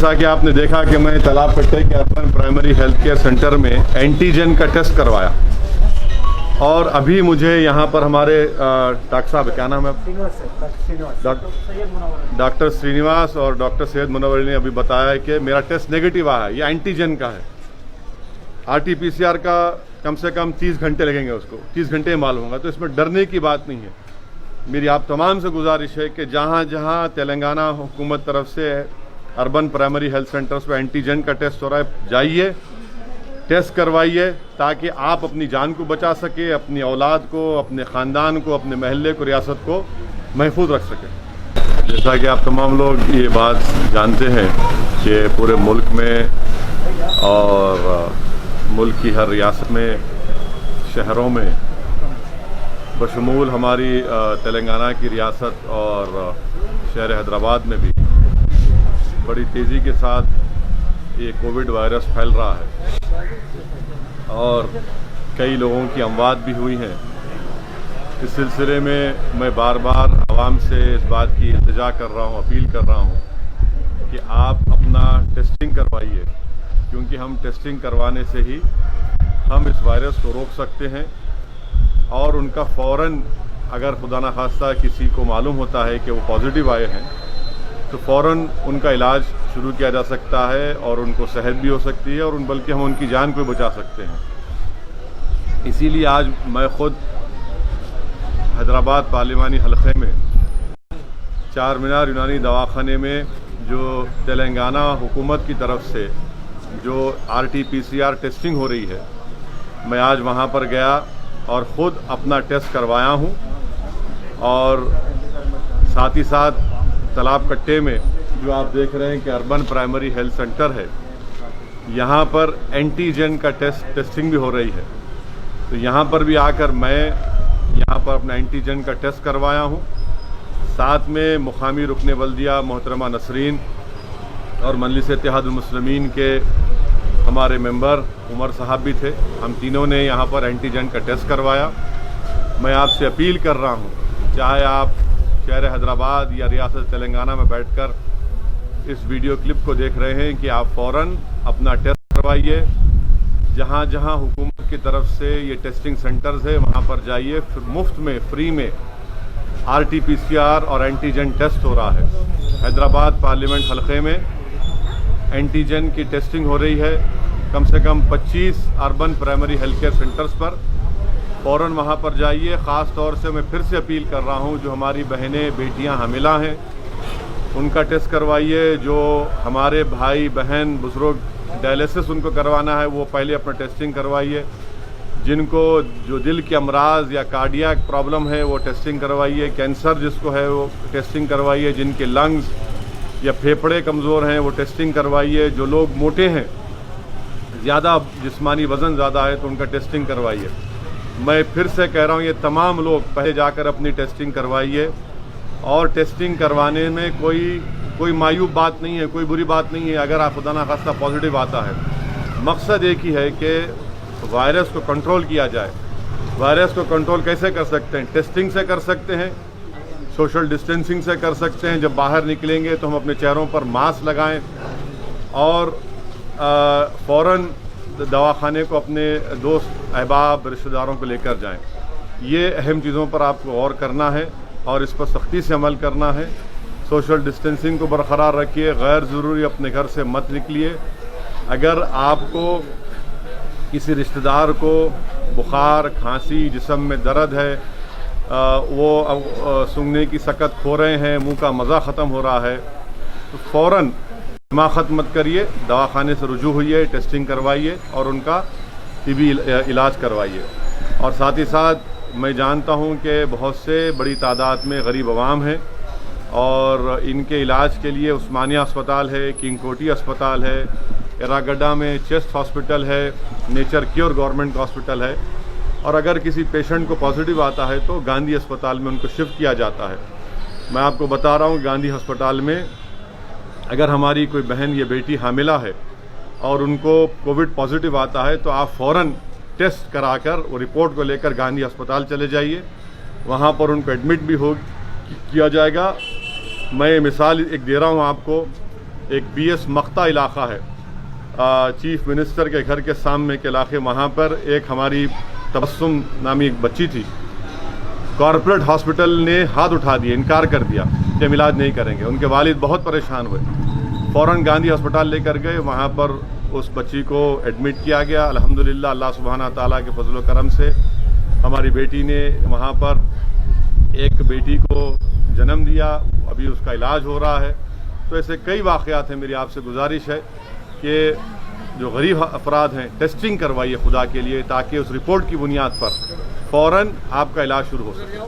जैसा कि आपने देखा कि मैं तालाब कट्टे के urban primary health care centre में एंटीजन का टेस्ट करवाया और अभी मुझे यहाँ पर हमारे डॉक्टर साहब, क्या नाम है? डॉक्टर श्रीनिवास और डॉक्टर सैयद मुनव्वर ने अभी बताया है कि मेरा टेस्ट नेगेटिव आया है। ये एंटीजन का है। RT-PCR का कम से कम 30 घंटे लगेंगे, उसको 30 घंटे मालूम होगा, तो इसमें डरने की बात नहीं है। मेरी आप तमाम से गुजारिश है कि जहाँ जहाँ तेलंगाना हुकूमत तरफ से अर्बन प्राइमरी हेल्थ सेंटर्स पर एंटीजन का टेस्ट हो रहा है, जाइए टेस्ट करवाइए ताकि आप अपनी जान को बचा सके, अपनी औलाद को, अपने ख़ानदान को, अपने महल्ले को, रियासत को महफूज रख सकें। जैसा कि आप तमाम लोग ये बात जानते हैं कि पूरे मुल्क में और मुल्क की हर रियासत में, शहरों में, बशमूल हमारी तेलंगाना की रियासत और शहर हैदराबाद में भी बड़ी तेज़ी के साथ ये कोविड वायरस फैल रहा है और कई लोगों की अमवात भी हुई हैं। इस सिलसिले में मैं बार बार आवाम से इस बात की इल्तिजा कर रहा हूँ, अपील कर रहा हूँ कि आप अपना टेस्टिंग करवाइए, क्योंकि हम टेस्टिंग करवाने से ही हम इस वायरस को रोक सकते हैं और उनका फ़ौरन, अगर खुदा न खास्ता किसी को मालूम होता है कि वो पॉजिटिव आए हैं, तो फ़ौरन उनका इलाज शुरू किया जा सकता है और उनको सेहत भी हो सकती है और बल्कि हम उनकी जान को भी बचा सकते हैं। इसीलिए आज मैं ख़ुद हैदराबाद पार्लिमानी हलक़े में चार मीनार यूनानी दवाखाने में जो तेलंगाना हुकूमत की तरफ से जो RT-PCR टेस्टिंग हो रही है, मैं आज वहाँ पर गया और ख़ुद अपना टेस्ट करवाया हूँ और साथ ही साथ तालाब कट्टे में जो आप देख रहे हैं कि अर्बन प्राइमरी हेल्थ सेंटर है, यहाँ पर एंटीजन का टेस्टिंग भी हो रही है। तो यहाँ पर भी आकर मैं यहाँ पर अपना एंटीजन का टेस्ट करवाया हूँ। साथ में मुकामी रुकने बल्दिया मोहतरमा नसरीन और मजलिस इत्तेहादुल मुस्लिमीन के हमारे मेंबर उमर साहब भी थे। हम तीनों ने यहाँ पर एंटीजन का टेस्ट करवाया। मैं आपसे अपील कर रहा हूँ, चाहे आप शहर हैदराबाद या रियासत तेलंगाना में बैठकर इस वीडियो क्लिप को देख रहे हैं, कि आप फ़ौरन अपना टेस्ट करवाइए। जहाँ जहाँ हुकूमत की तरफ से ये टेस्टिंग सेंटर्स है वहाँ पर जाइए, मुफ्त में, फ्री में RT-PCR और एंटीजन टेस्ट हो रहा है। हैदराबाद पार्लियामेंट हलक़े में एंटीजन की टेस्टिंग हो रही है कम से कम 25 urban primary health care centres पर। फ़ौरन वहाँ पर जाइए। ख़ास तौर से मैं फिर से अपील कर रहा हूँ, जो हमारी बहनें बेटियाँ हामिला हैं उनका टेस्ट करवाइए। जो हमारे भाई बहन बुजुर्ग डायलिसिस उनको करवाना है, वो पहले अपना टेस्टिंग करवाइए। जिनको जो दिल के अमराज या कार्डियक प्रॉब्लम है वो टेस्टिंग करवाइए। कैंसर जिसको है वो टेस्टिंग करवाइए। जिनके लंग्स या फेफड़े कमज़ोर हैं वो टेस्टिंग करवाइए। जो लोग मोटे हैं, ज़्यादा जिस्मानी वज़न ज़्यादा है, तो उनका टेस्टिंग करवाइए। मैं फिर से कह रहा हूँ, ये तमाम लोग पहले जाकर अपनी टेस्टिंग करवाइए और टेस्टिंग करवाने में कोई मायूब बात नहीं है, कोई बुरी बात नहीं है। अगर आप खुदा न खास्ता पॉजिटिव आता है, मकसद एक ही है कि वायरस को कंट्रोल किया जाए। वायरस को कंट्रोल कैसे कर सकते हैं? टेस्टिंग से कर सकते हैं, सोशल डिस्टेंसिंग से कर सकते हैं। जब बाहर निकलेंगे तो हम अपने चेहरों पर मास्क लगाएं और फ़ौरन दवाखाने को अपने दोस्त अहबाब रिश्तेदारों को लेकर जाएं। ये अहम चीज़ों पर आपको गौर करना है और इस पर सख्ती से अमल करना है। सोशल डिस्टेंसिंग को बरकरार रखिए। गैर ज़रूरी अपने घर से मत निकलिए। अगर आपको किसी रिश्तेदार को बुखार, खांसी, जिस्म में दर्द है, वो सूंघने की सकत खो रहे हैं, मुंह का मज़ा ख़त्म हो रहा है, तो फ़ौरन हिमाकत मत करिए, दवाखाने से रुजू होइए, टेस्टिंग करवाइए और उनका तिबी इलाज करवाइए। और साथ ही साथ मैं जानता हूं कि बहुत से बड़ी तादाद में गरीब अवाम हैं और इनके इलाज के लिए उस्मानिया अस्पताल है, किंग कोटी अस्पताल है, एरागड्डा में चेस्ट हॉस्पिटल है, नेचर क्योर गवर्नमेंट हॉस्पिटल है। और अगर किसी पेशेंट को पॉजिटिव आता है तो गांधी अस्पताल में उनको शिफ्ट किया जाता है। मैं आपको बता रहा हूँ, गांधी अस्पताल में अगर हमारी कोई बहन या बेटी हामिला है और उनको कोविड पॉजिटिव आता है, तो आप फ़ौरन टेस्ट कराकर वो रिपोर्ट को लेकर गांधी अस्पताल चले जाइए। वहाँ पर उनको एडमिट भी किया जाएगा। मैं मिसाल एक दे रहा हूँ आपको ایک BS مقطع علاقہ ہے، چیف منسٹر کے گھر کے سامنے کے علاقے، وہاں پر ایک ہماری تبسم نامی ایک بچی تھی، کارپوریٹ ہاسپٹل نے ہاتھ اٹھا دیا، انکار کر دیا کہ ہم علاج نہیں کریں گے۔ ان کے والد بہت پریشان ہوئے، فوراً گاندھی ہسپتال لے کر گئے، وہاں پر اس بچی کو ایڈمٹ کیا گیا۔ الحمدللہ اللہ سبحانہ تعالیٰ کے فضل و کرم سے ہماری بیٹی نے وہاں پر ایک بیٹی کو جنم دیا، ابھی اس کا علاج ہو رہا ہے۔ تو ایسے کئی واقعات ہیں۔ میری آپ سے گزارش ہے کہ جو غریب افراد ہیں ٹیسٹنگ کروائیے خدا کے لیے، تاکہ اس رپورٹ کی بنیاد پر فوراً آپ کا علاج شروع ہو سکے۔